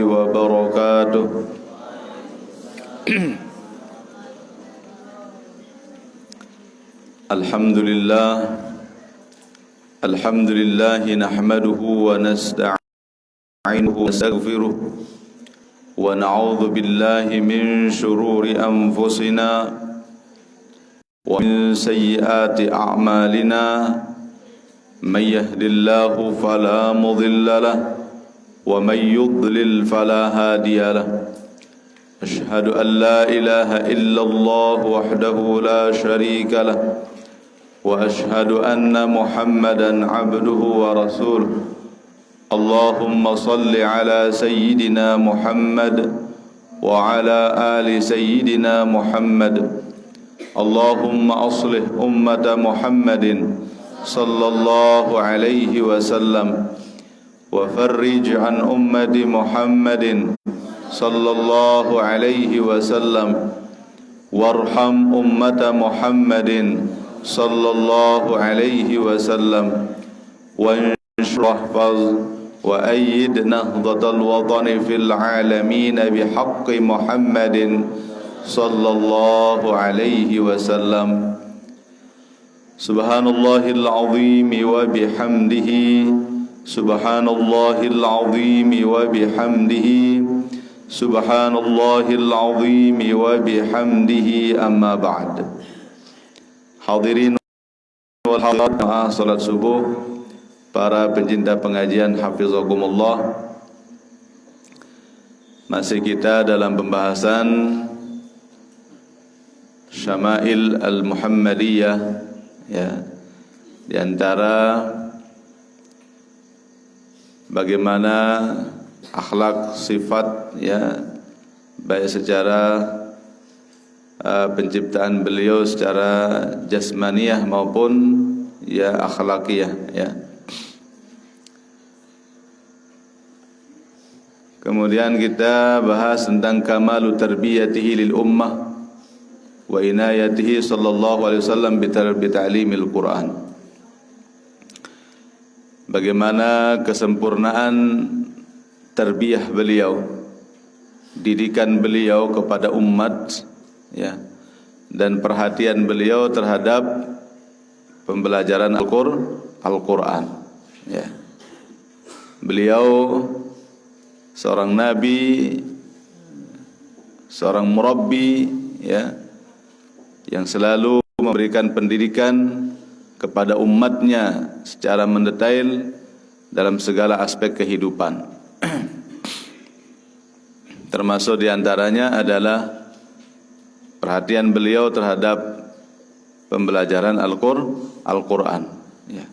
وبركاته. الحمد لله نحمده ونستعينه ونستغفره ونعوذ بالله من شرور أنفسنا ومن سيئات أعمالنا. من يهد الله فلا مضل له ومن يضلل فلا هادي له. أشهد أن لا إله إلا الله وحده لا شريك له وأشهد أن محمدا عبده ورسوله. اللهم صل على سيدنا محمد وعلى آل سيدنا محمد. اللهم أصلح أمة محمد صلى الله عليه وسلم وفرج عن أمة محمد صلى الله عليه وسلم وارحم أمة محمد صلى الله عليه وسلم وانشر واحفظ وأيد نهضة الوطن في العالمين بحق محمد صلى الله عليه وسلم. سبحان الله العظيم وبحمده سبحان الله العظيم وبحمده سبحان الله العظيم وبحمده. أما بعد. Hadirin wal hadirat, salat subuh, para pencinta pengajian hafizakumullah. Masih kita dalam pembahasan Syama'il al-Muhammadiyah, ya, di antara bagaimana akhlak, sifat, ya, baik secara penciptaan beliau secara jasmaniyah maupun ya akhlakiyah, ya. Kemudian kita bahas tentang kamalu tarbiyatihi lil ummah wa inayatihi sallallahu alaihi wasallam bi ta'limil Quran. Bagaimana kesempurnaan tarbiyah beliau, didikan beliau kepada umat, ya, dan perhatian beliau terhadap pembelajaran Al-Quran, ya. Beliau seorang nabi, seorang murabbi, ya, yang selalu memberikan pendidikan kepada umatnya secara mendetail dalam segala aspek kehidupan. Termasuk diantaranya adalah perhatian beliau terhadap pembelajaran Al-Quran, ya.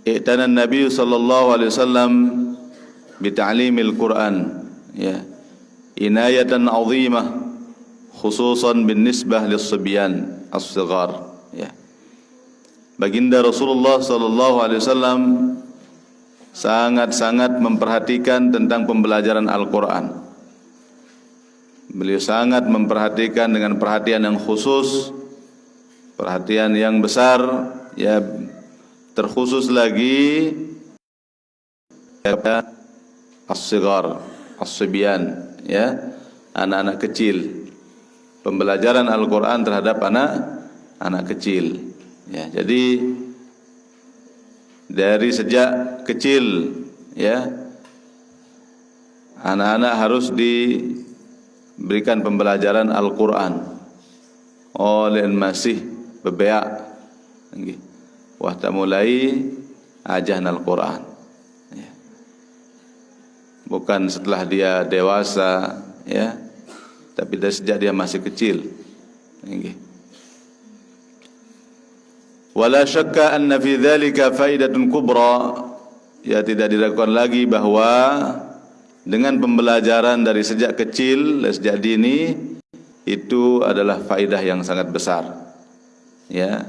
I'tanan Nabi sallallahu alaihi wasallam bita'limil Quran, ya, inayatan 'azimah khususan binisbah lis-sibyan as-sighar, ya. Baginda Rasulullah sallallahu alaihi wasallam sangat-sangat memperhatikan tentang pembelajaran Al-Quran. Beliau sangat memperhatikan dengan perhatian yang khusus, perhatian yang besar, ya, terkhusus lagi ya, as-sighar, as-sibyan, ya, anak-anak kecil. Pembelajaran Al-Quran terhadap anak kecil, ya. Jadi dari sejak kecil, ya, anak-anak harus diberikan pembelajaran Al-Quran oleh masih bebeak, wah tak mulai ajaran Al-Quran, ya. Bukan setelah dia dewasa, ya, tapi dari sejak dia masih kecil. Wala syakka anna fi dzalika faidatun kubra, ya, tidak diragukan lagi bahwa dengan pembelajaran dari sejak kecil, dari sejak dini, itu adalah faidah yang sangat besar, ya.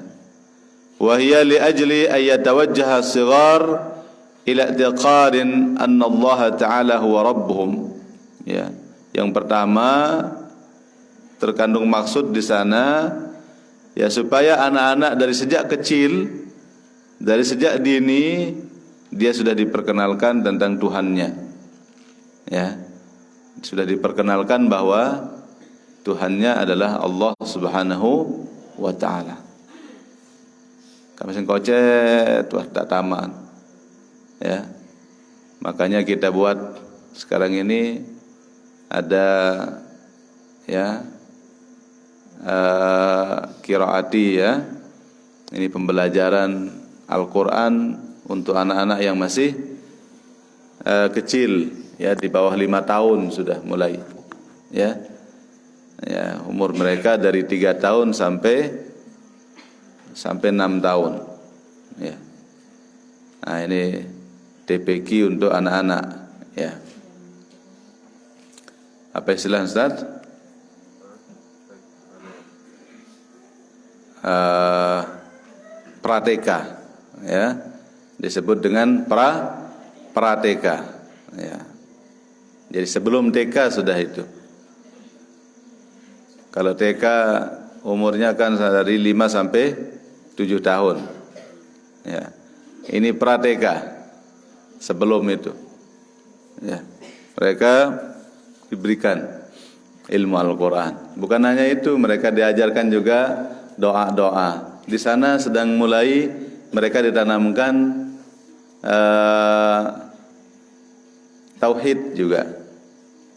Wa hiya li ajli ay yatawajjaha as-sighar ila i'tiqadin anna Allah Ta'ala huwa rabbuhum, ya. Yang pertama terkandung maksud di sana, ya, supaya anak-anak dari sejak kecil, dari sejak dini, dia sudah diperkenalkan tentang Tuhannya, Ya, sudah diperkenalkan bahwa Tuhannya adalah Allah Subhanahu wa taala. Kami sing kocet wah tak taman. Ya. Makanya kita buat sekarang ini ada ya qiraati ya. Ini pembelajaran Al-Qur'an untuk anak-anak yang masih kecil ya, di bawah 5 tahun sudah mulai ya. Ya, umur mereka dari 3 tahun sampai 6 tahun ya. Nah, ini TPQ untuk anak-anak ya. Apa istilah Ustaz? Prateka ya, disebut dengan prateka ya. Jadi sebelum TK sudah itu. Kalau TK umurnya kan dari 5 sampai 7 tahun ya. Ini prateka sebelum itu ya. Mereka diberikan ilmu Al-Quran. Bukan hanya itu, mereka diajarkan juga doa-doa. Di sana sedang mulai mereka ditanamkan tauhid juga.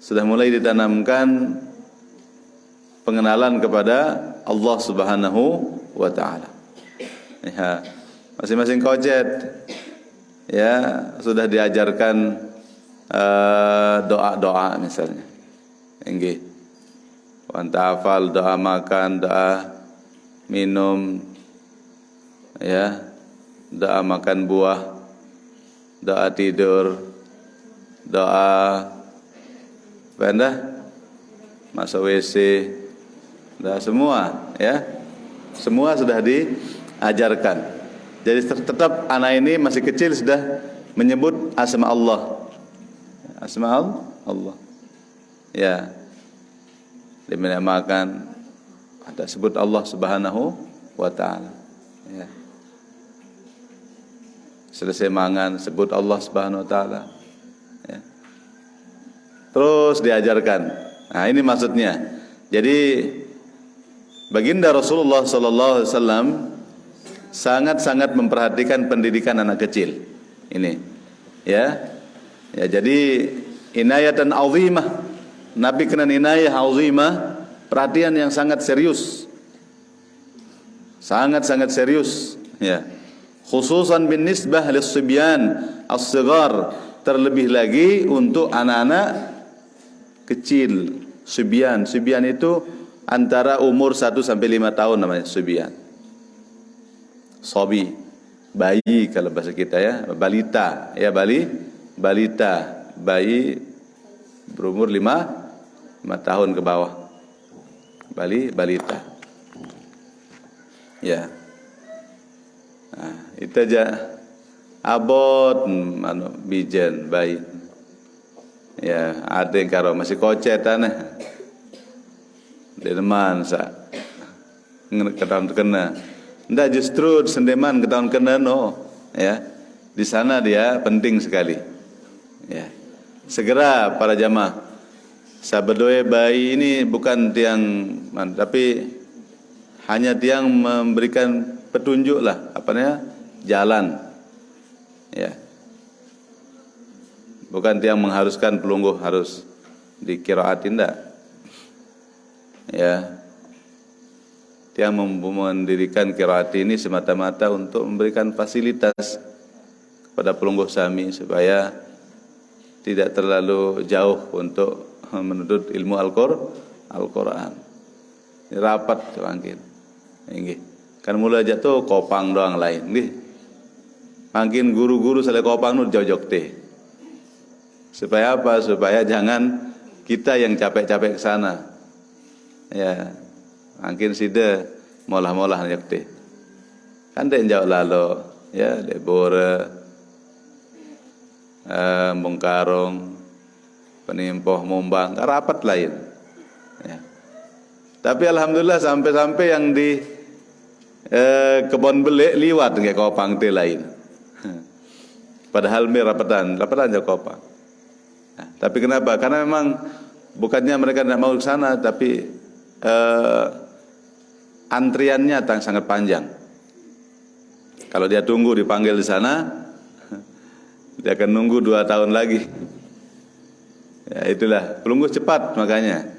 Sudah mulai ditanamkan pengenalan kepada Allah Subhanahu wa taala. Ya, masing-masing kocet ya sudah diajarkan doa-doa misalnya. Nggih. Wantafal, doa makan, doa minum ya, doa makan buah, doa tidur, doa masuk WC, doa semua ya. Semua sudah diajarkan. Jadi tetap anak ini masih kecil sudah menyebut asma Allah. Asma Allah. Ya. Dinamakan ada sebut Allah Subhanahu wa taala. Ya. Selesai mangan sebut Allah Subhanahu wa taala. Ya. Terus diajarkan. Nah, ini maksudnya. Jadi baginda Rasulullah sallallahu alaihi wasallam sangat-sangat memperhatikan pendidikan anak kecil. Ini. Ya. Ya, jadi inayatan azimah. Nabi kena inayah azimah, perhatian yang sangat serius. Sangat-sangat serius, ya. Khususan bin nisbah lis-sibyan as-sighar, terlebih lagi untuk anak-anak kecil. Sibyan itu antara umur 1 sampai 5 tahun namanya sibyan. Sobi, bayi kalau bahasa kita ya, balita, ya balita, bayi berumur 5 tahun ke bawah. Balita. Ya. Nah, itu aja abot bijen bayi. Ya, ada yang karo masih kocetan deman sa ketahuan kena. Ndak justru sendeman ketahuan kena no. Ya. Di sana dia penting sekali. Ya. Segera para jamaah. Sabedoe bayi ini bukan tiang, tapi hanya tiang memberikan petunjuk lah, jalan. Ya. Bukan tiang mengharuskan pelungguh harus dikiraatin enggak. Ya. Tiang mendirikan kiraat ini semata-mata untuk memberikan fasilitas kepada pelungguh sami supaya tidak terlalu jauh untuk menuntut ilmu Al-Quran. Ini rapat mungkin. Nggih. Kan mulai jatuh kopang doang lain nggih. Mungkin guru-guru sale kopang nu jojok teh. Supaya apa? Supaya jangan kita yang capek-capek ke sana. Ya. Mungkin sida molah-molah njok teh. Kan den jauh lalu ya Debora Bongkarong Penimpoh Mumbang, rapat lain. Ya. Tapi alhamdulillah sampai-sampai yang di kebon belik liwat nggak kopang teh lain. Padahal mi rapatan aja kopang. Nah, tapi kenapa? Karena memang bukannya mereka tidak mau ke sana, tapi antriannya sangat panjang. Kalau dia tunggu dipanggil di sana, dia akan nunggu 2 tahun lagi. Ya itulah, pelunggu cepat makanya.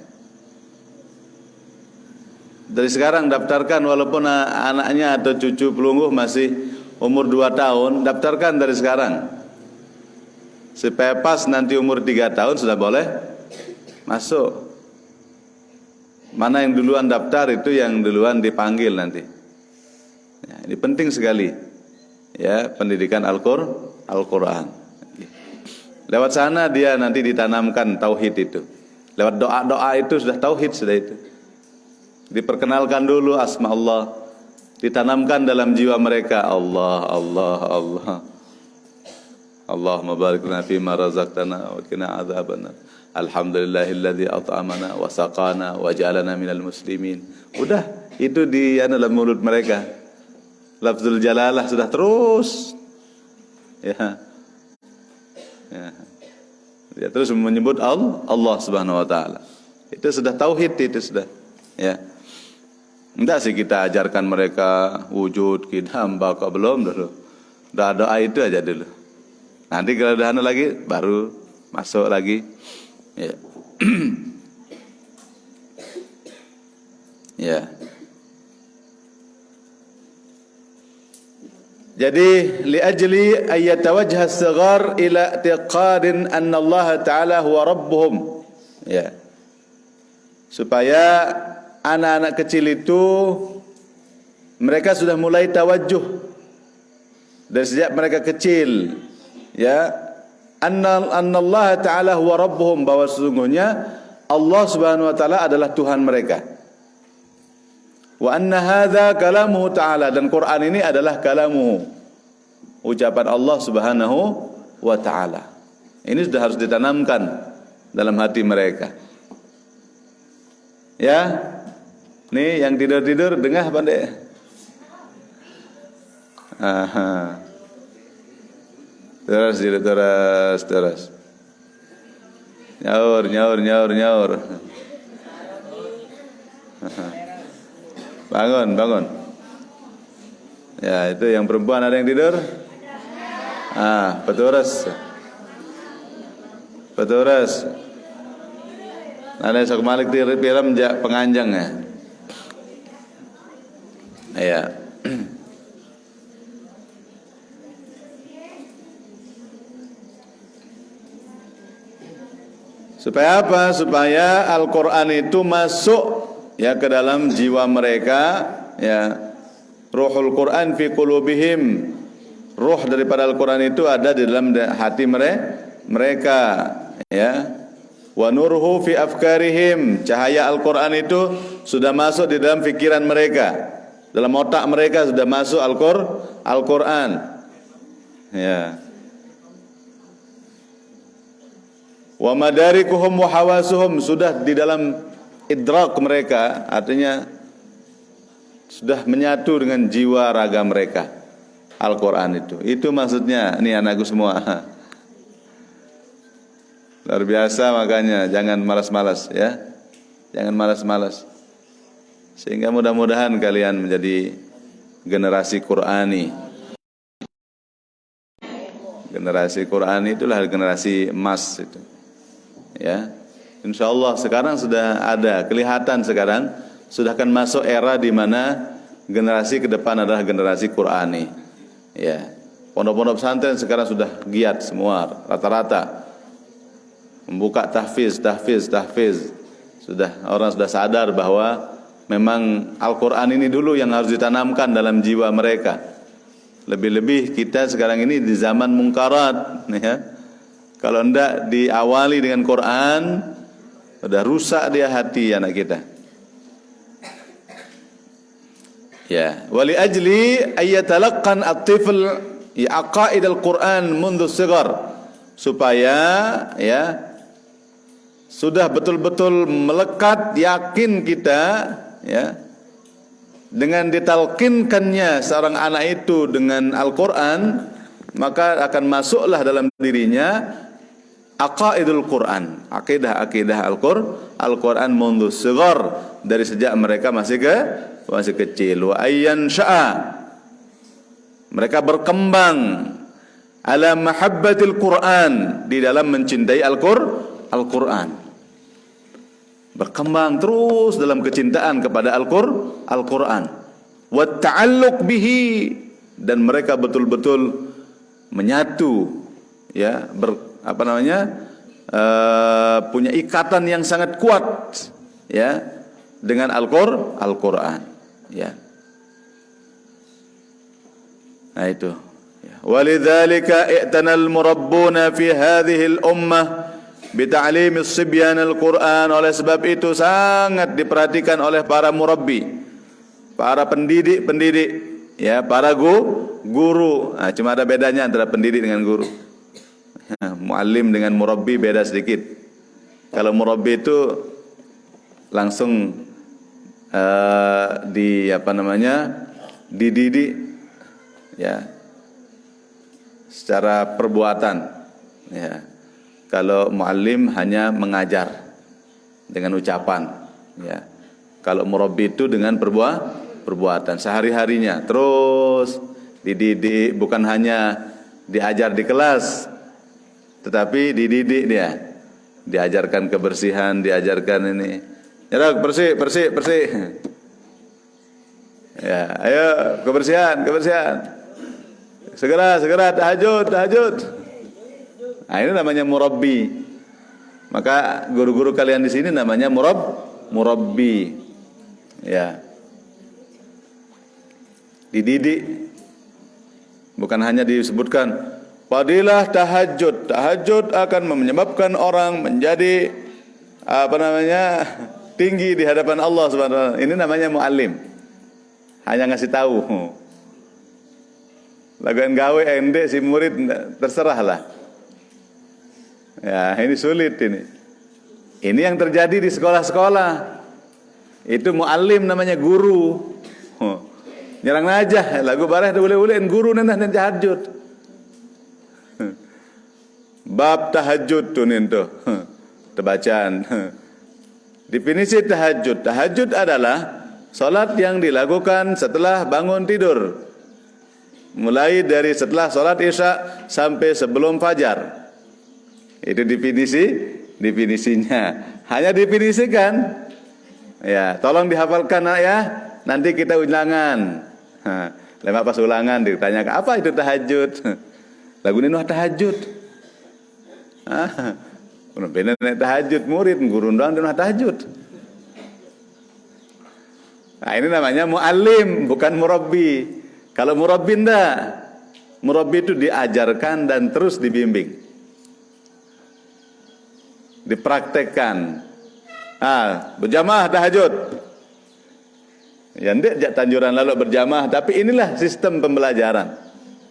Dari sekarang daftarkan, walaupun anaknya atau cucu pelunggu masih umur 2 tahun, daftarkan dari sekarang. Supaya pas nanti umur 3 tahun sudah boleh masuk. Mana yang duluan daftar itu yang duluan dipanggil nanti. Ya, ini penting sekali. Ya, pendidikan Al-Quran. Lewat sana dia nanti ditanamkan tauhid itu. Lewat doa-doa itu sudah tauhid sudah itu. Diperkenalkan dulu asma Allah, ditanamkan dalam jiwa mereka Allah, Allah, Allah. Allahumma barik lana fima razaqtana wa qina adzabannar. Alhamdulillahilladzi at'amana wa saqana wa ja'alana minal muslimin. Udah, itu di dalam mulut mereka. Lafzul jalalah sudah terus. Ya. Ya. Dia terus menyebut Allah Subhanahu wa taala. Itu sudah tauhid, itu sudah. Ya. Enggak sih kita ajarkan mereka wujud, qidam, baqa, belum dulu. Udah doa itu aja dulu. Nanti kalau udah lagi baru masuk lagi. Ya. Ya. Jadi li ajli ayatawajjah as-saghar ila i'tiqadin anna Allah Ta'ala huwa rabbuhum. Ya. Supaya anak-anak kecil itu mereka sudah mulai tawajjuh dari sejak mereka kecil, ya, anna Allah Ta'ala huwa rabbuhum, bahwa sesungguhnya Allah Subhanahu wa taala adalah Tuhan mereka. Wa anna hadza kalamuhu ta'ala, dan Quran ini adalah kalamuhu, ucapan Allah Subhanahu wa taala. Ini sudah harus ditanamkan dalam hati mereka. Ya. Nih yang tidur-tidur dengah pandai. Aha. Terus. Nyaur. Bangun. Ya, itu yang perempuan ada yang tidur? Peturas. Ada sok malik di film penganjang ya. Ya. Supaya apa? Supaya Al-Quran itu masuk ya ke dalam jiwa mereka, ya. Ruhul Quran fi qulubihim. Ruh daripada Al-Quran itu ada di dalam hati mereka, ya. Wa nuruhu fi afkarihim. Cahaya Al-Quran itu sudah masuk di dalam fikiran mereka. Dalam otak mereka sudah masuk Al-Quran. Ya. Wa madarikuhum wa hawasuhum, sudah di dalam idrak mereka, artinya sudah menyatu dengan jiwa raga mereka Al-Quran itu. Itu maksudnya. Nih anakku semua. Luar biasa, makanya jangan malas-malas ya. Jangan malas-malas. Sehingga mudah-mudahan kalian menjadi generasi Qurani. Generasi Qurani itulah generasi emas itu. Ya. Insyaallah sekarang sudah ada kelihatan, sekarang sudah akan masuk era di mana generasi ke depan adalah generasi Qurani. Ya. Pondok-pondok pesantren sekarang sudah giat semua rata-rata membuka tahfiz. Orang sudah sadar bahwa memang Al-Quran ini dulu yang harus ditanamkan dalam jiwa mereka. Lebih-lebih kita sekarang ini di zaman mungkarat, ya. Kalau hendak diawali dengan Quran, sudah rusak dia hati anak kita. Ya, wali ajli ayatalaqqan at-tifl aqaid al-Quran mundu sigar, supaya ya sudah betul-betul melekat yakin kita, ya, dengan ditalkinkannya seorang anak itu dengan Al-Quran, maka akan masuklah dalam dirinya aqaidul Quran, akidah Al-Quran mundu sighar, dari sejak mereka masih kecil. Wa ayyan sya'a, mereka berkembang ala mahabbatil Quran, di dalam mencintai Al-Quran. Berkembang terus dalam kecintaan kepada Al-Quran. Wa ta'alluq bihi, dan mereka betul-betul menyatu, ya, punya ikatan yang sangat kuat, ya, dengan Al-Quran, ya. Nah itu, ya. Walidzalika i'tanal murabbuna fi hadhihi al-ummah bita'lim as-sibyan al-Quran. Oleh sebab itu sangat diperhatikan oleh para murabbi, para pendidik, ya, para guru. Nah, cuma ada bedanya antara pendidik dengan guru. Muallim dengan murabbi beda sedikit. Kalau murabbi itu langsung dididik, ya, secara perbuatan, ya. Kalau muallim hanya mengajar dengan ucapan, ya. Kalau murabbi itu dengan perbuatan sehari-harinya, terus dididik, bukan hanya diajar di kelas, tetapi dididik dia, diajarkan kebersihan, diajarkan ini, ya, bersih. Ya, ayo kebersihan. Segera tahajud. Nah, ini namanya murabbi. Maka guru-guru kalian di sini namanya murabbi. Ya. Dididik. Bukan hanya disebutkan fadilah tahajud. Tahajud akan menyebabkan orang menjadi tinggi di hadapan Allah Subhanahu wa taala. Ini namanya muallim. Hanya ngasih tahu. Laguan gawe ende si murid terserahlah. Ya, ini sulit ini. Ini yang terjadi di sekolah-sekolah. Itu muallim namanya guru. Nyerang aja lagu bareh ule-ulein guru nanti tahajud. Bab tahajud tuh ninto. Tebacaan. Definisi tahajud. Tahajud adalah salat yang dilakukan setelah bangun tidur. Mulai dari setelah salat Isya sampai sebelum fajar. Itu definisinya. Hanya definisikan. Ya, tolong dihafalkan ya. Nanti kita ulangan. Lama pas ulangan ditanyakan apa itu tahajud. Lagu ini tahajud. Benar tahajud murid guru doang dia tahajud. Nah, ini namanya muallim, bukan murabbi. Kalau murabbi enggak. Murabbi itu diajarkan dan terus dibimbing. Dipraktekkan. Berjamaah tahajud. Ya ndek tanjuran lalu berjamaah, tapi inilah sistem pembelajaran.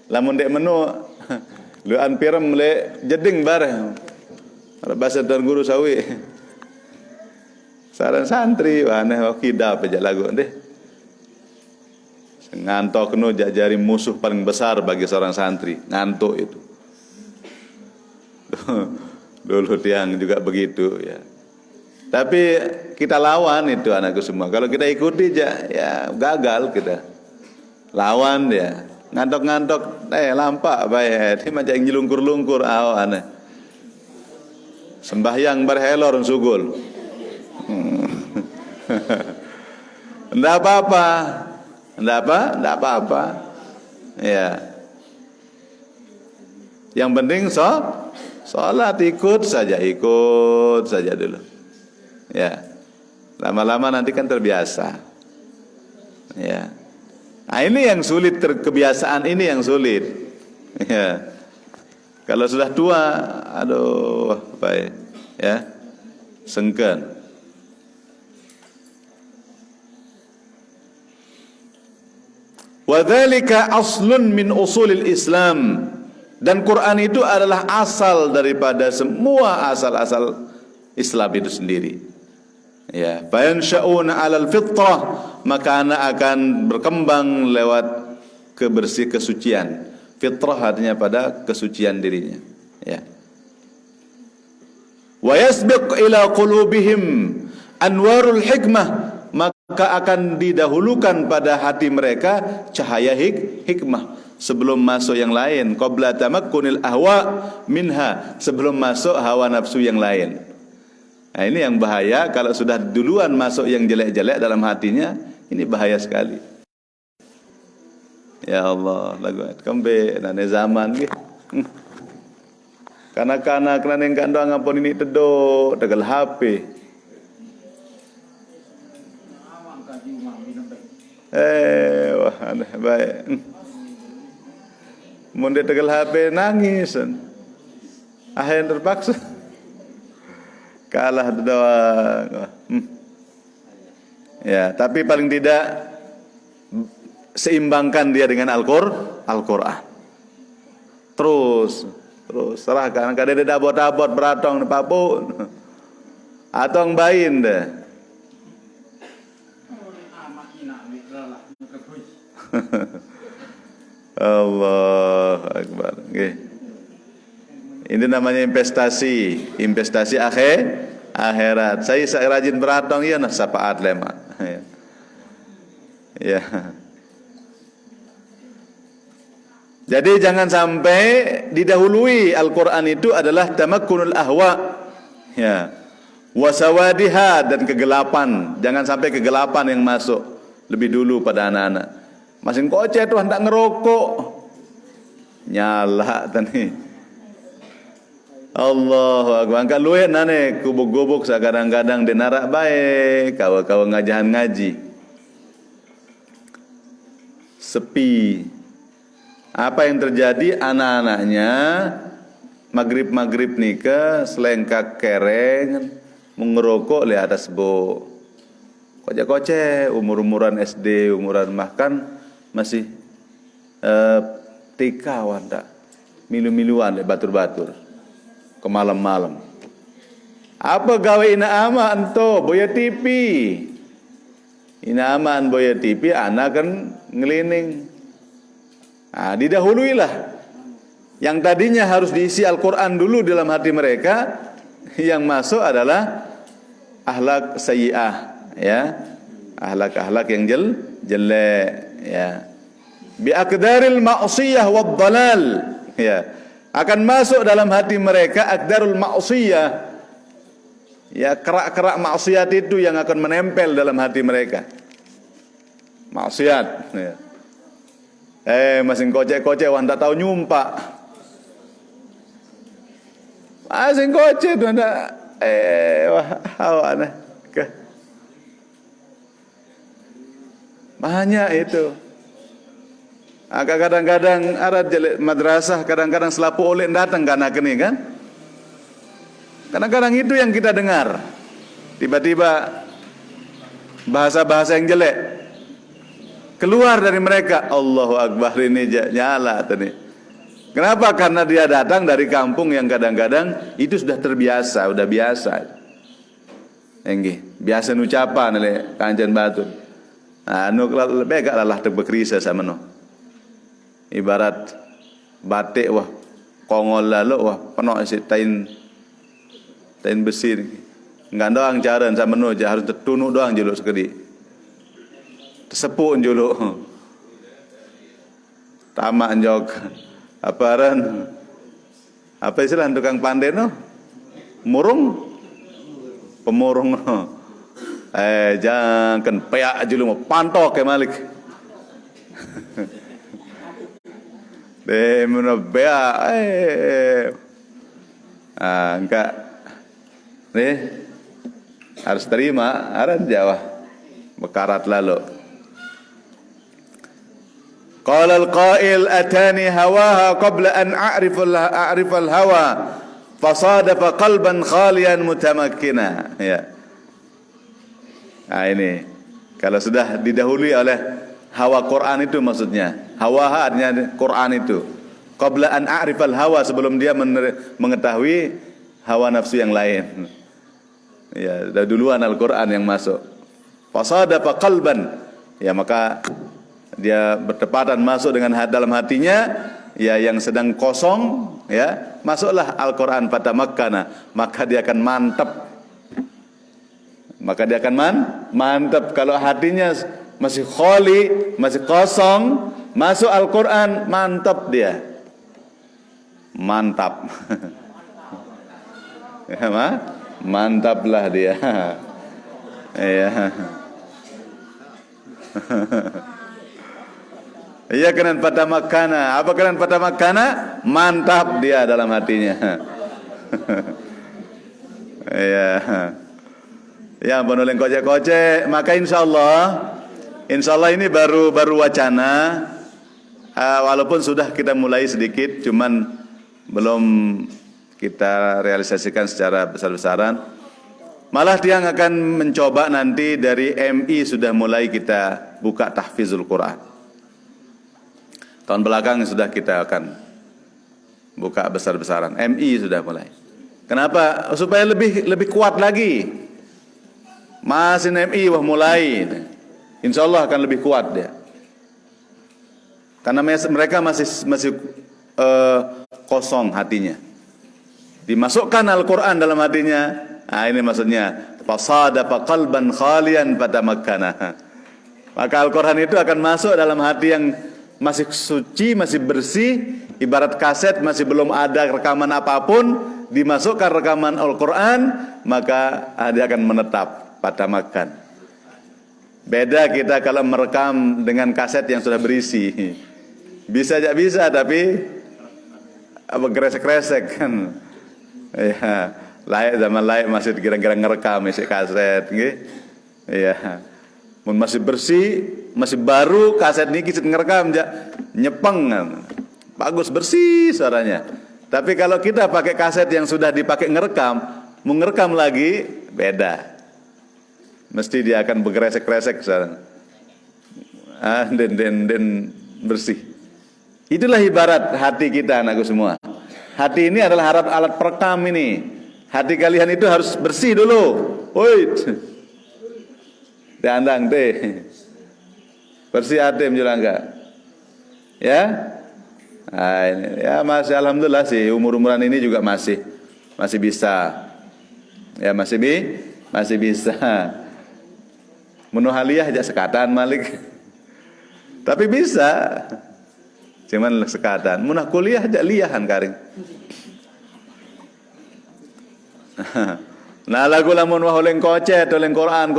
Lamun dek menu lu anpirem le jeding bareng. Bahasa dan guru sawi. Saran santri aneh kida pejak lagu deh. Ngantok nu jajari musuh paling besar bagi seorang santri, ngantuk itu. Dulu tiang juga begitu ya. Tapi kita lawan itu anakku semua. Kalau kita ikuti ya gagal kita. Lawan dia. Ngantok-ngantok lampak bae. Ini macam nyelungkur-lungkur aneh. Sembahyang berhelor sugul. Enggak apa-apa. Enggak apa-apa. Ya. Yang penting salat ikut saja dulu. Ya. Lama-lama nanti kan terbiasa. Ya. Nah, ini yang sulit, kebiasaan ini yang sulit. Ya. Kalau sudah tua, aduh, baik. Ya. Sengken. Wa dzalika aslun min usulil Islam. Dan Quran itu adalah asal daripada semua asal-asal Islam itu sendiri. Ya, fayansha'una 'alal fitrah, maka anak akan berkembang lewat kesucian. Fitrah artinya pada kesucian dirinya. Ya. wa yasbiq ila qulubihim anwarul hikmah, maka akan didahulukan pada hati mereka cahaya hikmah sebelum masuk yang lain, qabla tamakkunil ahwa minha, sebelum masuk hawa nafsu yang lain. Nah, ini yang bahaya kalau sudah duluan masuk yang jelek-jelek dalam hatinya, ini bahaya sekali. Ya Allah, lagu kembe nane zaman nggih. Kanak-kanak nane kandang ampun ini tedok tegal HP. Wah, aneh baik. Mun dia tegal HP nangis. Akhirnya terpaksa kalah doang. Ya, tapi paling tidak seimbangkan dia dengan Al-Qur'an. Terus serahkan kada ada dabot-dabot beratong di papun. Atong bain deh. Allah Akbar. Okay. Ini namanya investasi akhirat. Saya rajin beratong ya nah sapaat lema. Ya. Jadi jangan sampai didahului Al-Qur'an itu adalah tamakkunul ahwa. Ya. Wasawadiha, dan kegelapan. Jangan sampai kegelapan yang masuk lebih dulu pada anak-anak. Masing kocet tuh hendak ngerokok. Nyala tadi. Allahu Akbar. Angkat luwe nane gubuk-gubuk kadang-kadang denarak baik, kawa-kawa ngajahan ngaji. Sepi. Apa yang terjadi, anak-anaknya maghrib nikah selengkak kereng mengerokok di atas bo. Kocek-kocek umur-umuran SD, umuran bahkan masih TK wanda. Milu-miluan batur-batur ke malam-malam. Apa gawe ina ama ento boya TV. Ina aman boya TV, anak kan ngelining. Nah, didahuluilah. Yang tadinya harus diisi Al-Qur'an dulu dalam hati mereka, yang masuk adalah akhlak sayyi'ah, ya. Akhlak-akhlak yang jelek, ya. Bi aqdaril ma'siyah wad dalal, ya. Akan masuk dalam hati mereka aqdarul ma'siyah. Ya, kerak-kerak maksiat itu yang akan menempel dalam hati mereka. Maksiat, ya. Masing kocek-kocek wanda tahu nyumpak. Masing kocek wanda wah hawana. Banyak itu. Kadang-kadang ada madrasah, kadang-kadang selapu oleh datang ke anak ini kan. Kadang-kadang itu yang kita dengar. Tiba-tiba bahasa-bahasa yang jelek keluar dari mereka. Allahu Akbar, ini nyala tadi. Kenapa? Karena dia datang dari kampung yang kadang-kadang itu sudah terbiasa, sudah biasa. Biasa ucapan oleh Kanjeng Batu. Nah, lebih agak lalah terbekrisa sama no. Ibarat batik wah kongol lalu wah penuh isi tain besi. Enggak doang jaran sama no, harus tertunuk doang juluk sekali. Tersepuk juluk. Tamak jok. Aparan. Apa istilah tukang pandai no? Murung. Pemurung no. Jangan peak juluk mau pantok ke Malik. Menobea enggak nih harus terima aran Jawa bekarat lalu. Qala al-qail atani hawaha qabla an a'rif al-hawa fasadafa qalban khalian mutamakkina, ya. Nah, ini kalau sudah didahului oleh hawa Quran itu maksudnya. Hawa artinya Quran itu. Qabla an a'rifal hawa, sebelum dia mengetahui hawa nafsu yang lain. Ya, duluan Al-Quran yang masuk. Fasadafa qalban. Ya, maka dia bertepatan masuk dengan dalam hatinya, ya, yang sedang kosong, ya, masuklah Al-Quran pada Makkana, maka dia akan mantap. Maka dia akan mantap. Kalau hatinya masih kholi, masih kosong, masuk Al-Quran, mantap dia. Mantap. Ya, mantaplah dia. Iya. Iya, kanan pada Makkana. Apa kanan pada Makkana? Mantap dia dalam hatinya. Iya. Ya, penoleng kocek-kocek. Maka insya Allah ini baru wacana. Walaupun sudah kita mulai sedikit, cuman belum kita realisasikan secara besar-besaran. Malah dia akan mencoba nanti dari MI sudah mulai kita buka tahfizul Quran. Tahun belakang sudah kita akan buka besar-besaran. MI sudah mulai. Kenapa? Supaya lebih kuat lagi. Masih MI wah mulai. Insya Allah akan lebih kuat dia. Karena mereka masih kosong hatinya. Dimasukkan Al-Quran dalam hatinya. Nah, ini maksudnya fasadafa qalban khalian pada Makkana. Maka Al-Quran itu akan masuk dalam hati yang masih suci, masih bersih, ibarat kaset masih belum ada rekaman apapun, dimasukkan rekaman Al-Quran, maka dia akan menetap pada Makkah. Beda kita kalau merekam dengan kaset yang sudah berisi. Bisa aja bisa, tapi apa gresek-gresek kan. Ya, zaman laik masih kira-kira ngerekam isi kaset nggih. Ya. Mun masih bersih, masih baru kaset ini kita ngerekam nyepeng. Bagus bersih suaranya. Tapi kalau kita pakai kaset yang sudah dipakai ngerekam, mau ngerekam lagi beda. Mesti dia akan bergresek-gresek sekarang. Den bersih. Itulah ibarat hati kita, anakku semua. Hati ini adalah alat perekam ini. Hati kalian itu harus bersih dulu. Woi. Dandang teh. Bersih hati Julangga. Ya? Nah, ini, ya masih alhamdulillah sih umur-umuran ini juga masih bisa. Ya masih bisa. Menuhaliyah aja sekatan Malik. Tapi bisa. Cuman sekatan. Munah kuliah aja liahan karing. Nah lagu lamun wahuleng kocet, oleng Quran,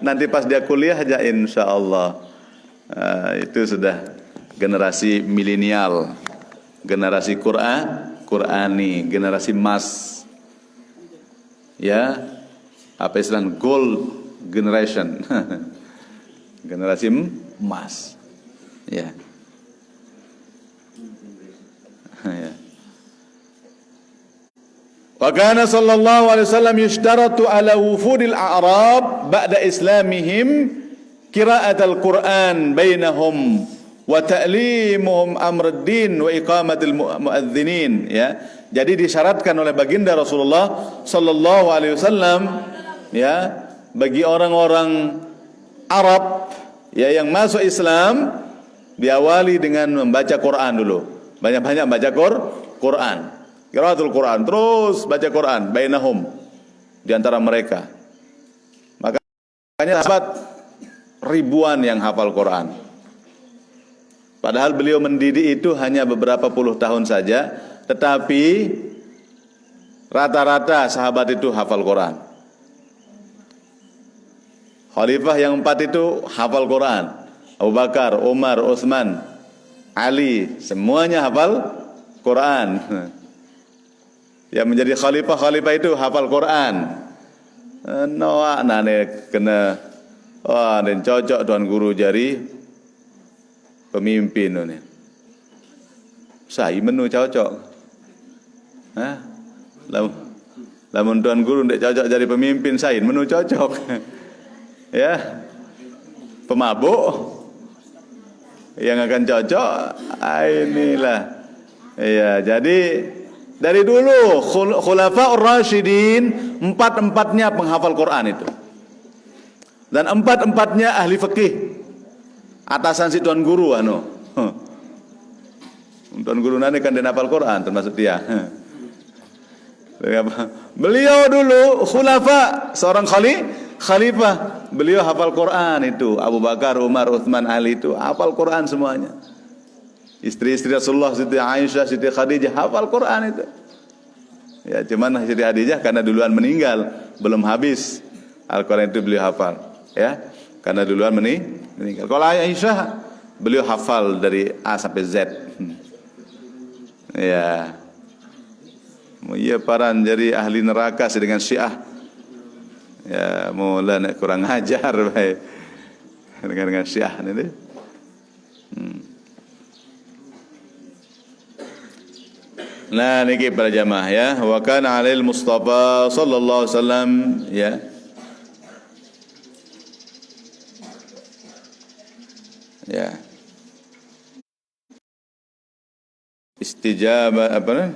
nanti pas dia kuliah aja insyaallah. Itu sudah generasi milenial, generasi Qurani, generasi emas. Ya, apa istilah gold generation. Generasi emas. Ya. Ya. Wa kana sallallahu alaihi wasallam yushtaratu ala wufudil a'rab ba'da islamihim qira'atul Qur'an bainahum wa ta'limuhum amruddin wa iqamatil muadzinin, ya. Jadi disyaratkan oleh baginda Rasulullah sallallahu alaihi wasallam, ya, bagi orang-orang Arab ya yang masuk Islam diawali dengan membaca Quran dulu. Banyak-banyak baca Quran. Qiraatul Quran, terus baca Quran bainahum, di antara mereka. Makanya sahabat ribuan yang hafal Quran. Padahal beliau mendidik itu hanya beberapa puluh tahun saja, tetapi rata-rata sahabat itu hafal Quran. Khalifah yang 4 itu hafal Quran. Abu Bakar, Umar, Utsman, Ali, semuanya hafal Quran. Yang menjadi khalifah itu hafal Quran. Noak nane kena dan cocok tuan guru jari pemimpin ini. Saya menu cocok. Lamun tuan guru ndek cocok jadi pemimpin saya menu cocok. Ya. Pemabuk yang akan cocok inilah. Ya, jadi dari dulu Khulafaur Rasyidin 4-4-nya penghafal Quran itu. Dan 4-4-nya ahli fikih. Atasan si tuan guru Tuan guru nane kan dia hafal Quran termasuk dia. Beliau dulu khulafa, seorang khalifah. Beliau hafal Quran itu. Abu Bakar, Umar, Uthman, Ali itu hafal Quran semuanya. Istri-istri Rasulullah, Siti Aisyah, Siti Khadijah hafal Quran itu. Ya, cuman Siti Khadijah karena duluan meninggal, belum habis Al-Quran itu beliau hafal. Ya, karena duluan meninggal. Kalau Aisyah, beliau hafal dari A sampai Z. Ya. Iya paran jadi ahli neraka sedangkan Syiah. Ya, mula nak kurang ajar baik. Dengan Syiah ni. Nah, niki para jamaah ya. Wa kana 'alal Mustafa sallallahu alaihi wasallam ya. Ya. Istijabatan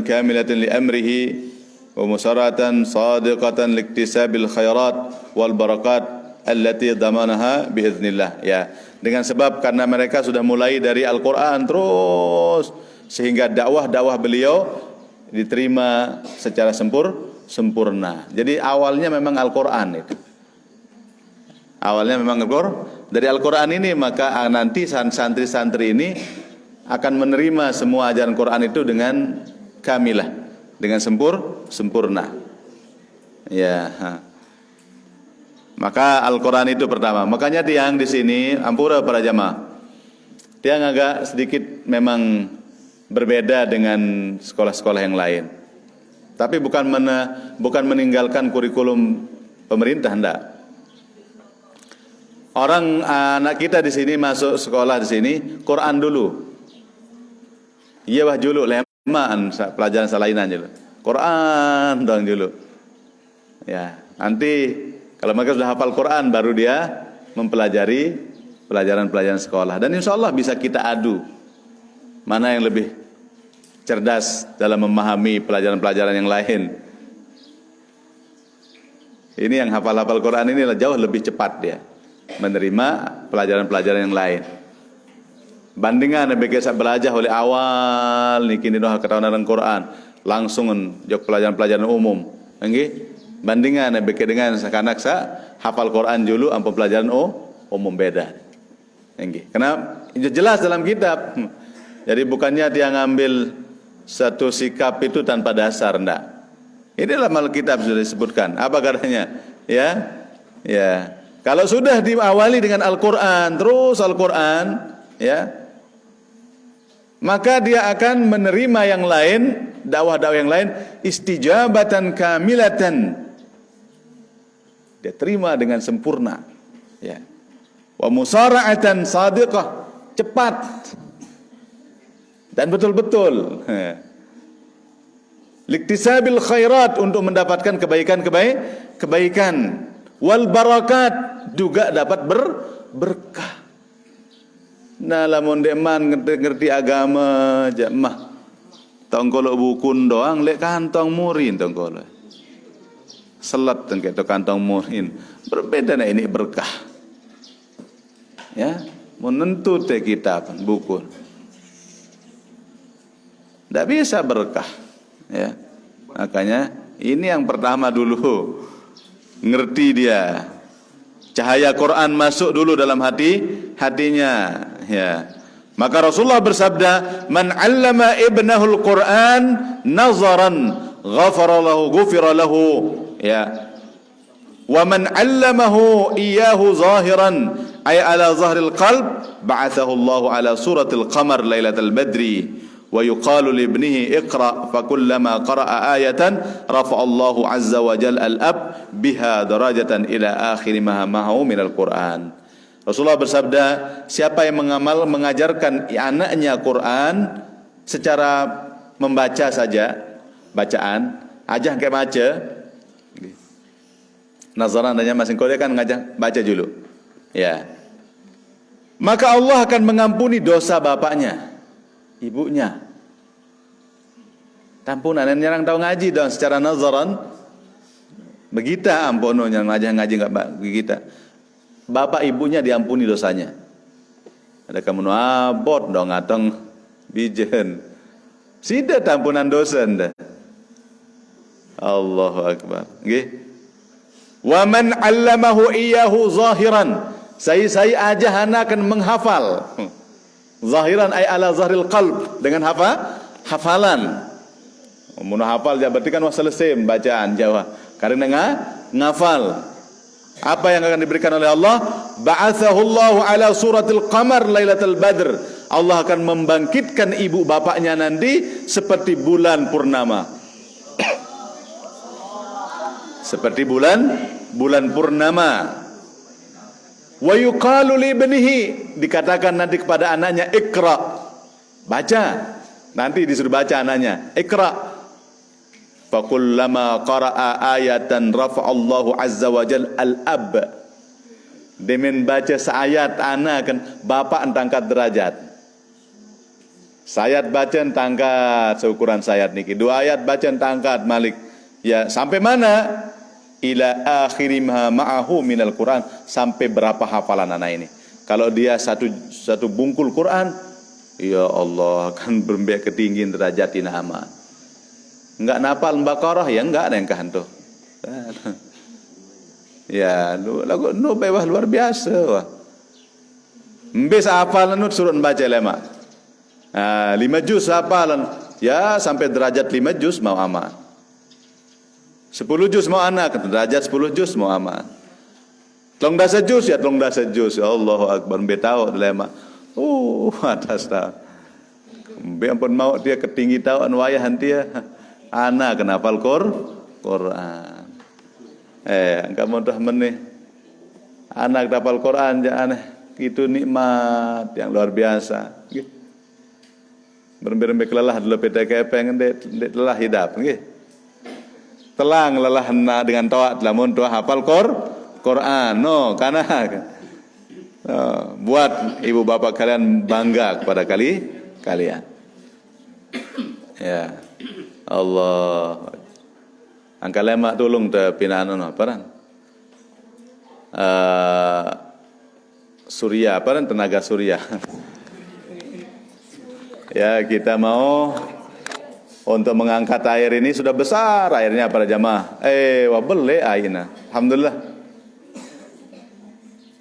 kamilatan li amrihi wa musaratan sadiqatan liktisabil khairat wal barakat allati damanaha biiznillah. Ya, dengan sebab karena mereka sudah mulai dari Al-Qur'an terus sehingga dakwah beliau diterima secara sempurna. Jadi awalnya memang Al-Qur'an itu. Awalnya memang dari Al-Qur'an ini, maka nanti santri-santri ini akan menerima semua ajaran Quran itu dengan kamilah, dengan sempurna. Ya. Maka Al-Quran itu pertama. Makanya tiang di sini, ampura para jamaah, tiang agak sedikit memang berbeda dengan sekolah-sekolah yang lain. Tapi bukan meninggalkan kurikulum pemerintah, hendak. Orang anak kita di sini masuk sekolah di sini, Quran dulu. Iya wah julu lemaan pelajaran salainan julu. Quran dong julu. Ya, nanti kalau mereka sudah hafal Quran baru dia mempelajari pelajaran-pelajaran sekolah. Dan insya Allah bisa kita adu mana yang lebih cerdas dalam memahami pelajaran-pelajaran yang lain. Ini yang hafal-hafal Quran ini jauh lebih cepat dia menerima pelajaran-pelajaran yang lain. Bandingan biasa belajar oleh awal niki doa ketahuan Quran langsung jok pelajaran-pelajaran umum. Nggih. Bandingan biasa dengan sakanak hafal Quran dulu ampun pelajaran umum beda. Nggih. Karena jelas dalam kitab. Jadi bukannya dia ngambil satu sikap itu tanpa dasar, enggak. Ini dalam Alkitab sudah disebutkan. Apa katanya? Ya. Ya. Kalau sudah diawali dengan Al-Quran, terus Al-Quran, ya, maka dia akan menerima yang lain, dakwah-dakwah yang lain, istijabatan kamilatan. Dia terima dengan sempurna. Ya. Wa musara'atan sadiqah, cepat. Dan betul-betul. Liktisabil khairat, untuk mendapatkan kebaikan. Wal barakat, juga dapat berkah. Nah, lamun deman ngerti agama jamah. Tongkolo bukun doang lek kantong murin tongkolo. Selat tengke to kantong murin. Berbeda nah ini berkah. Ya, menentu te kitab buku. Tidak bisa berkah. Ya. Makanya ini yang pertama dulu. Ngerti dia. Cahaya Quran masuk dulu dalam hatinya. Ya. Maka Rasulullah bersabda, "Man 'allama ibnahul Quran nazaran ghafara lahu." Ya. "Wa man 'allamahu iyyahu zahiran ay ala zahril qalb ba'athahu Allah ala suratil qamar lailatal badri." Wa yuqalu li ibnihi iqra fa kullama qara'a ayatan rafa'a Allahu 'azza wa jalla al-ab biha darajatan ila akhir ma ma'hu min al-Qur'an. Rasulullah bersabda, siapa yang mengajarkan anaknya Quran secara membaca saja, bacaan, aja kayak baca. Nazaran adanya masing kode kan ngajak baca dulu. Ya. Maka Allah akan mengampuni dosa bapaknya, ibunya. Tampunan yang tahu ngaji dong secara nazaran. Begitu ampuno yang ngaji enggak begitu. Bapak ibunya diampuni dosanya. Ada kamu abot dong atong Bijen. Sida tampunan dosa dah. Allahu akbar. Nggih. Wa man 'allamahu iyyahu zahiran. Saya aja akan menghafal. Zahiran ay ala zahril qalb, dengan hafalan. Mun hafal ya berarti kan selesai bacaan Jawa. Karena ngafal. Apa yang akan diberikan oleh Allah? Ba'athahu Allahu ala suratil qamar lailatul badr. Allah akan membangkitkan ibu bapaknya nanti seperti bulan purnama. Seperti bulan purnama. Wa yuqalu li ibnihi, dikatakan nanti kepada anaknya, Iqra, baca. Nanti disuruh baca anaknya, Iqra. Fa kullama qara'a ayatan rafa'allahu azza wa jal al-ab. Demen baca seayat anak kan bapak entangkat derajat. Sayat baca entangkat seukuran sayat niki. 2 ayat baca entangkat Malik. Ya, sampai mana? Ila akhiri ma ma'ahu minal Quran, sampai berapa hafalan anak ini. Kalau dia satu bungkul Quran, ya Allah, kan berembek ketinggian derajatin amat. Enggak napal Baqarah ya enggak ada yang kehantu. Ya, lagu nu bewah luar biasa wah. Mbes hafalan nu suruh baca lema. 5 juz hafalan. Ya, sampai derajat 5 juz mau aman. 10 juz mau anak, derajat 10 juz mau aman. Tlong dasa juz ya tlong dasa juz. Ya Allahu akbar, mbe tahu dilema. Atas tahu. Mbe ampun mau dia ketinggi tahu an wayahan dia. Anak kenapa Quran. Engkau mudah meneh. Anak hafal Quran ja aneh. Itu nikmat yang luar biasa. Nggih. Berembe-rembe kelelah dulu PTK pengen dek lelah hidup nggih. Telang lelah dengan taat lamun tua hafal Quran. No, karena buat ibu bapak kalian bangga kepada kalian. Ya. Allah. Angka lemak tolong te pinaan apa surya, tenaga surya. Ya, kita mau untuk mengangkat air ini sudah besar airnya para jamaah. Wabele aina. Alhamdulillah.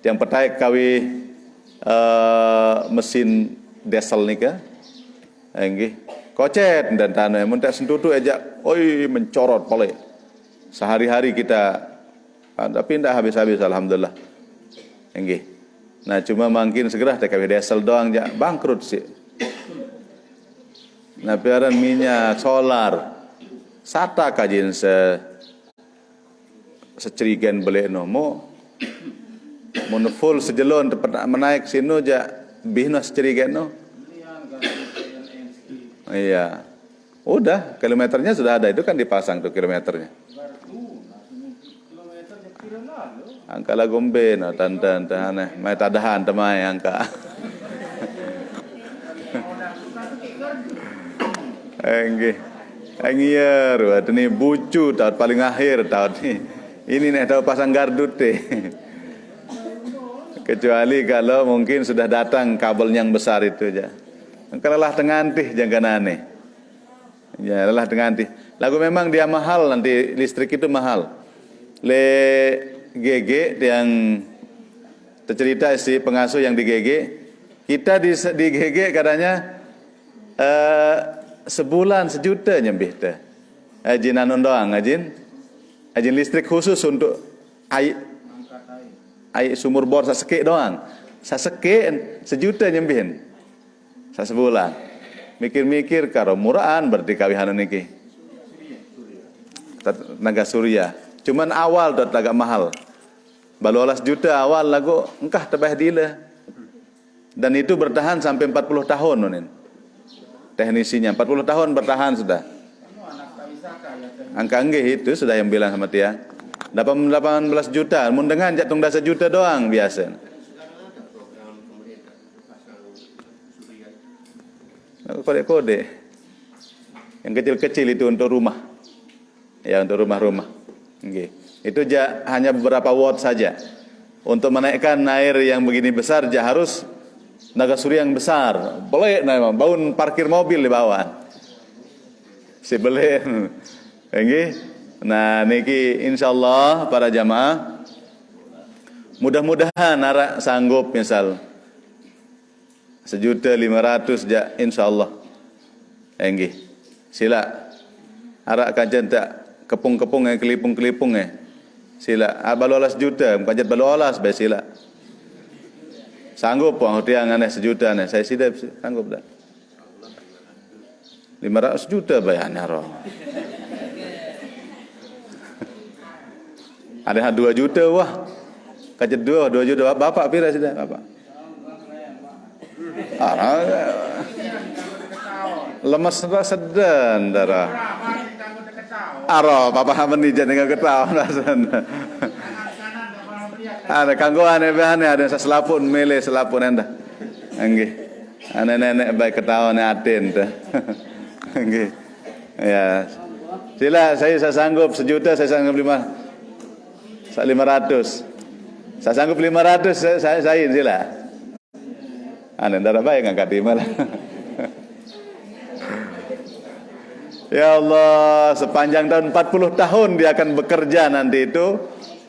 Yang pertama kawi mesin diesel nika. Nggih. Kocet dan tanah mun tak sentutu aja. Mencorot pole. Sehari-hari kita tapi tidak habis-habis alhamdulillah. Nggih. Nah, cuma mungkin segera tak kawi diesel doang ja bangkrut sih. Nah, biaran minyak solar sata kajin secerigen beli no mo full sejelon menaik sinu ja bihno secerigen no. Iya. Udah, kilometernya sudah ada, itu kan dipasang tuh kilometernya. Angka lagombe no tantan aneh, mai tadahan temai angka. Enggih. Angier, waktu ini bucu tahun paling akhir tahun ini. Ini nih tahu pasang gardu teh. Kecuali kalau mungkin sudah datang kabel yang besar itu aja. Kalau lelah tengantih jangan aneh. Ya, lelah tengantih. Lagu memang dia mahal, nanti listrik itu mahal. Le GG yang tercerita si pengasuh yang di GG, kita di GG katanya sebulan 1 juta nyembih teh. Ajin anon doang, ajin listrik khusus untuk air sumur bor saseke doang. Saseke 1 juta nyembihin. Sebulan. Mikir-mikir karo murahan berarti kawihanan niki. Tenaga surya. Cuman awal dot agak mahal. Balu 1 juta awal lagu engkah tebah dila. Dan itu bertahan sampai 40 tahun nonin. Teknisinya 40 tahun bertahan sudah. Angka nggih itu sudah yang bilang sama dia. 18 juta, mun dengan jatung 1 juta doang biasa. Kode-kode. Yang kecil-kecil itu untuk rumah. Ya, untuk rumah-rumah. Nggih. Itu hanya beberapa watt saja. Untuk menaikkan air yang begini besar harus tenaga surya yang besar. Boleh nah, bangun parkir mobil di bawah. Si boleh. Nggih. Nah niki insyaallah para jamaah mudah-mudahan arak sanggup misal 1.500.000 ja insyaallah. Nggih. Sila arak kajen tak kepung-kepung kelipung-kelipung sila balolas juta kajet balolas bae sila. Sanggup pun tiang aneh 1 juta aneh. Saya sida sanggup dah. 500 juta bayarnya roh. Ada 2 juta wah. Kajet 2 juta. Bapak pira sudah bapak? Lemas sedan darah. Aro bapak meni jeneng ketawa nasan. Ada kanggoan ada selapun mele selapun anda. Nggih. Ana nenek baik ketawa ne aten teh. Nggih. Ya. Sila saya sanggup 1 juta saya sanggup 500. Saya sanggup 500 saya sila. Ana ndak baik ngangkat malah. Ya Allah, sepanjang tahun 40 tahun dia akan bekerja nanti itu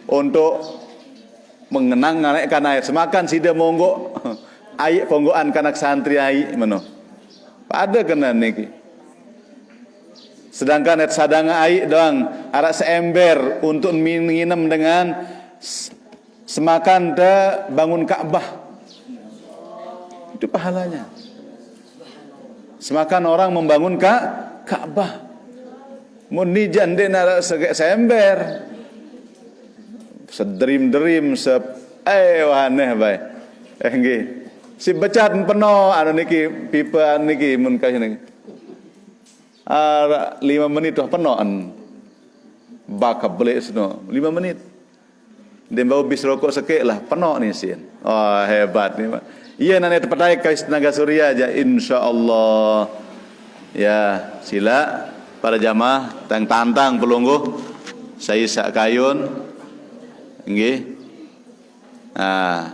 untuk mengenang naikkan air semakan sida monggo air ponggoan kanak santri air meno. Pada kena niki. Sedangkan et sadanga air doang arak seember untuk minum dengan semakan da bangun Ka'bah. Itu pahalanya. Semakan orang membangun Ka'bah. Mun ni jande na seember. Sedrim-derim aneh bae. Nggih. Si becat peno anu niki pipa niki mun ka niki. 5 menit tuh penoan. Baka beli seno 5 menit. Dia bau bis rokok sekek lah penuh nih sin. Oh hebat nih Pak. Iya nanti terpercaya ke tenaga surya aja insyaallah. Ya sila para jamaah tantang pelungguh saya sak kayun nggih. Nah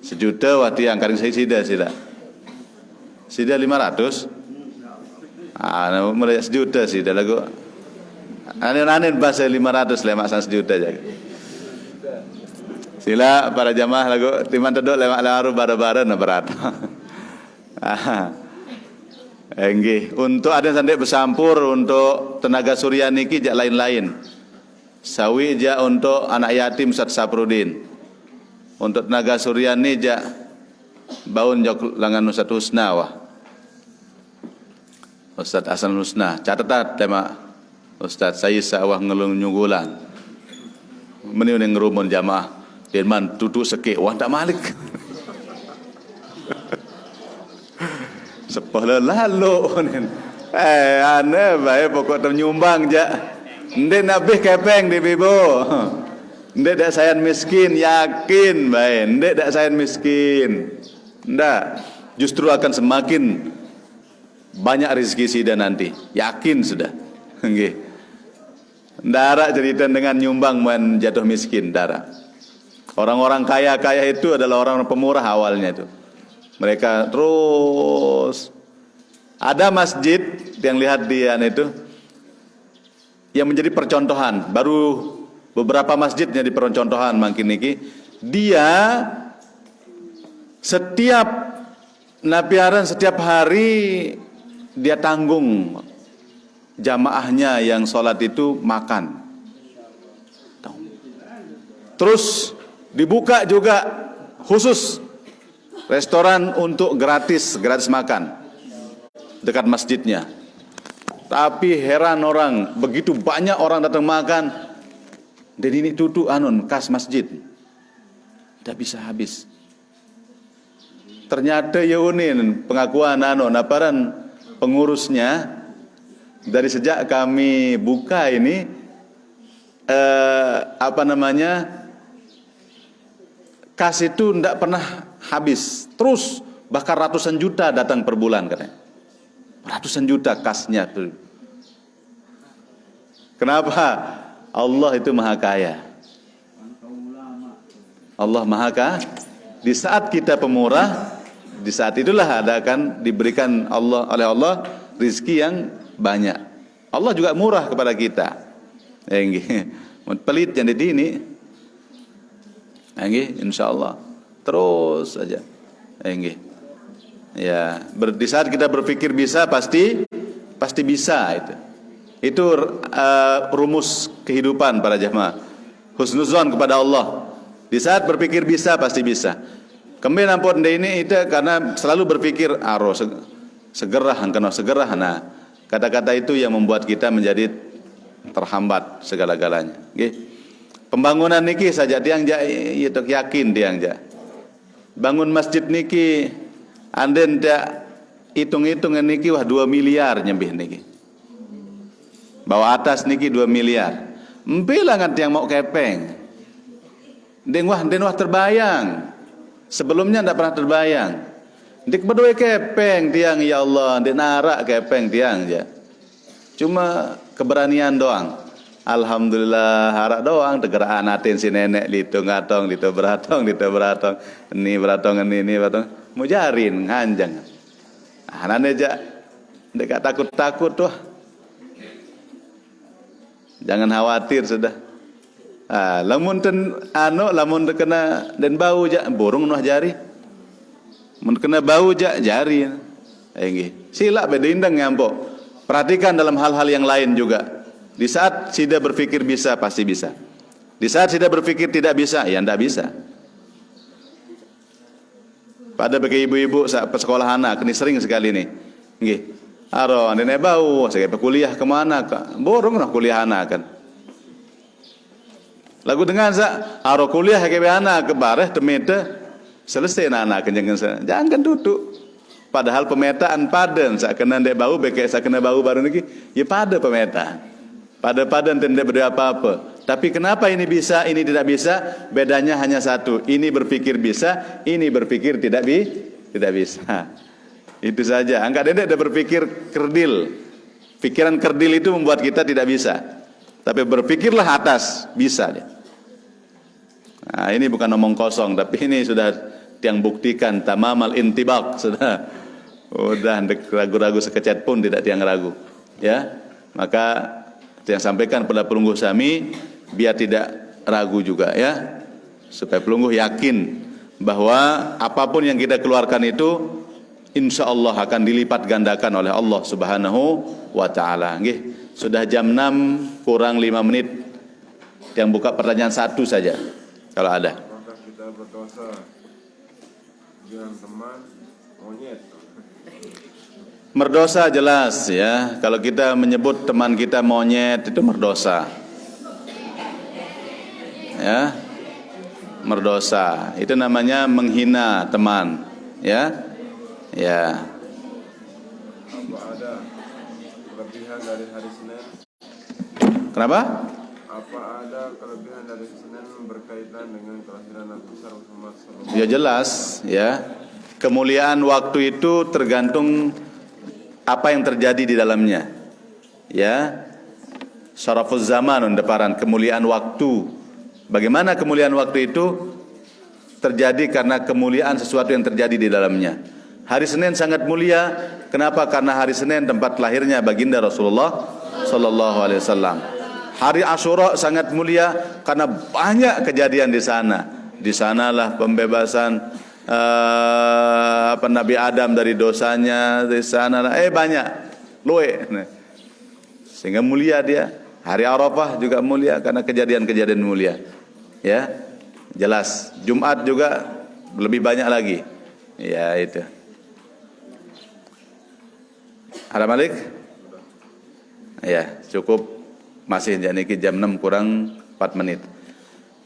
1 juta wati angkaring saya sida. Sida 500. Mulai 1 juta sida lagu. Ane bahasa 500 lemak 1 juta jaga. Sila para jamaah lagu timan tedok lemak laru bara-bara na berat. Nggih, untuk ada sandek bersampur untuk tenaga surya niki jak lain-lain. Sawi jak untuk anak yatim Ustaz Saprudin. Untuk tenaga surya ni jak baun jok langan Ustaz Husna wah. Ustaz Hasan Husna, catat tema Ustaz saya sawah ngelung nyugulan. Meni ning rumun jamaah Firman tutu sekek wah tak malik. Sepuluh lalu aneh baik pokok ternyumbang je. Ndek nabih kepeng di bibo. Ndek dak sayan miskin yakin baik. Ndek dak sayan miskin. Ndak, justru akan semakin banyak rezeki sida nanti. Yakin sudah. Nggih. Ndara cerita dengan nyumbang men jatuh miskin ndara. Orang-orang kaya-kaya itu adalah orang pemurah awalnya itu. Mereka terus ada masjid yang lihat dia itu yang menjadi percontohan. Baru beberapa masjidnya di percontohan makin niki. Dia setiap napiaran setiap hari dia tanggung jamaahnya yang sholat itu makan. Terus dibuka juga khusus restoran untuk gratis makan dekat masjidnya. Tapi heran orang, begitu banyak orang datang makan dan ini tutu kas masjid. Tidak bisa habis. Ternyata yaunin pengakuan naparan pengurusnya dari sejak kami buka ini kas itu tidak pernah habis. Terus bahkan ratusan juta datang per bulan katanya. Ratusan juta kasnya. Kenapa? Allah itu maha kaya. Allah maha kaya. Di saat kita pemurah, Di saat itulah ada akan diberikan oleh Allah rizki yang banyak. Allah juga murah kepada kita. Pelit yang di ini. Insyaallah terus saja. Ya, di saat kita berpikir bisa pasti bisa itu. Itu rumus kehidupan para jemaah. Husnuzon kepada Allah. Di saat berpikir bisa pasti bisa. Kemudian ampun ini itu karena selalu berpikir segerah. Nah, kata-kata itu yang membuat kita menjadi terhambat segala-galanya. Pembangunan niki saja tiang itu yakin tiang bangun masjid niki anden tak hitung-hitungan niki 2 miliar nyembih niki. Bawah atas niki 2 miliar. Empilangan tiang mau kepeng. Den wah terbayang. Sebelumnya tidak pernah terbayang. Dik berdua kepeng tiang ya Allah, dik narak kepeng tiang ya. Cuma keberanian doang. Alhamdulillah harap doang tegeraan atin si nenek litung atong litu beratong ini beratong mujarin nganjang. Nane aja dekat takut tuh. Jangan khawatir sudah. Lamun terkena dan bau ja burung nuh jari. Mun kena bau ja jari. Sila bedindang ngampo. Perhatikan dalam hal-hal yang lain juga. Di saat tidak berpikir bisa pasti bisa. Di saat tidak berpikir tidak bisa, ya tidak bisa. Pada bagi ibu-ibu saat sekolah anak ini sering sekali nih. Nggih. Aro nenek bau, saya kuliah kemana? Borong nah kuliah anak kan. Lagu dengan aro kuliah ke anak ke bareh temete selesai anak jangan duduk. Padahal pemetaan padan sak kena ndek bau beke sak kena bau baru niki ya pada pemetaan. Pada padan tidak berdua apa-apa. Tapi kenapa ini bisa, ini tidak bisa? Bedanya hanya satu. Ini berpikir bisa, ini berpikir tidak bisa. Itu saja. Angkat dedek udah berpikir kerdil. Pikiran kerdil itu membuat kita tidak bisa. Tapi berpikirlah atas, bisa dia. Nah, ini bukan omong kosong, tapi ini sudah yang buktikan tamamal intibak, sudah ragu-ragu sekecet pun tidak tiang ragu. Ya, maka yang sampaikan pada pelungguh sami biar tidak ragu juga ya, supaya pelungguh yakin bahwa apapun yang kita keluarkan itu insya Allah akan dilipat gandakan oleh Allah Subhanahu wa Ta'ala. Nggih, sudah jam 6 kurang 5 menit. Yang buka pertanyaan satu saja kalau ada. Apakah kita berdosa dengan teman monyet? Merdosa jelas ya. Kalau kita menyebut teman kita monyet itu merdosa. Ya. Merdosa. Itu namanya menghina teman, ya. Ya. Apa ada kelebihan dari hari Senin? Kenapa? Apa ada kelebihan dari Senin berkaitan dengan kelahiran Nabi besar Muhammad SAW? Ya jelas, ya. Kemuliaan waktu itu tergantung apa yang terjadi di dalamnya. Ya. Syarafuz zaman undeparan kemuliaan waktu. Bagaimana kemuliaan waktu itu terjadi karena kemuliaan sesuatu yang terjadi di dalamnya. Hari Senin sangat mulia. Kenapa? Karena hari Senin tempat lahirnya baginda Rasulullah sallallahu alaihi wasallam. Hari Asyura sangat mulia karena banyak kejadian di sana. Di sanalah pembebasan Nabi Adam dari dosanya, di sanalah banyak luwe. Sehingga mulia dia. Hari Arafah juga mulia karena kejadian-kejadian mulia. Ya. Jelas. Jumat juga lebih banyak lagi. Ya, itu. Ada Malik? Ya, cukup. Masih janiki jam 6 kurang 4 menit.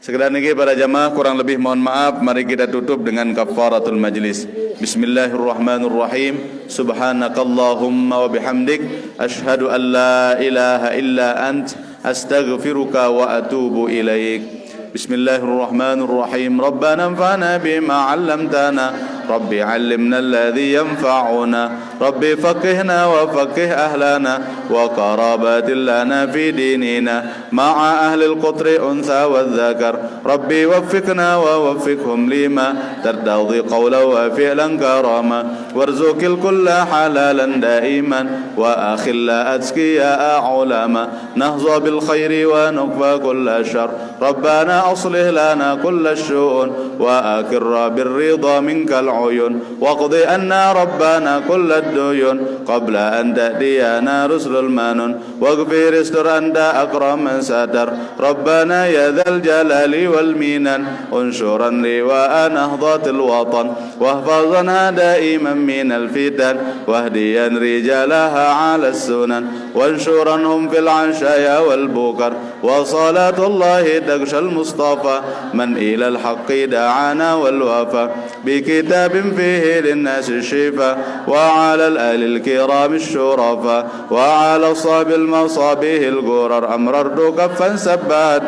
Sekedar niki para jamaah kurang lebih mohon maaf. Mari kita tutup dengan kafaratul majlis. Bismillahirrahmanirrahim. Subhanakallahumma wa bihamdik asyhadu an la ilaha illa ant astaghfiruka wa atubu ilaik. Bismillahirrahmanirrahim. Rabbana anfa'na bima 'allamtana. Rabbi 'allimna alladhi yanfa'una. ربي فقهنا وفقه أهلنا وقرابات لنا في ديننا مع أهل القطر أنثى والذكر ربي وفقنا ووفقهم لما ترتضي قولا وفعلا كراما وارزق الكل حلالا دائما وأخل أتقياء علما نهضى بالخير ونكفى كل شر ربنا أصلح لنا كل الشؤون وأكر بالرضا منك العيون واقض أنا ربنا كل الديون قبل أن تأتينا رسل المنون واغفر استر أنت أكرم من ستر ربنا يا ذا الجلال والمنن انشرا لواء نهضة الوطن واحفظنا دائما من الفتن واهديا رجالها على السنن وانشرنهم في العشايا والبكر وصلاة الله تغشى المصطفى من إلى الحق دعانا والوفا بكتاب فيه للناس الشفاء وعلى الآل الكرام الشرفاء وعلى أصحاب المصابيح الغرر أمررت كفا سبات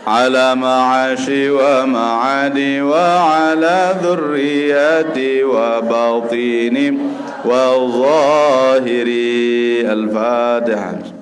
على معاشي ومعادي وعلى ذرياتي وباطيني وظاهري. الفاتحة.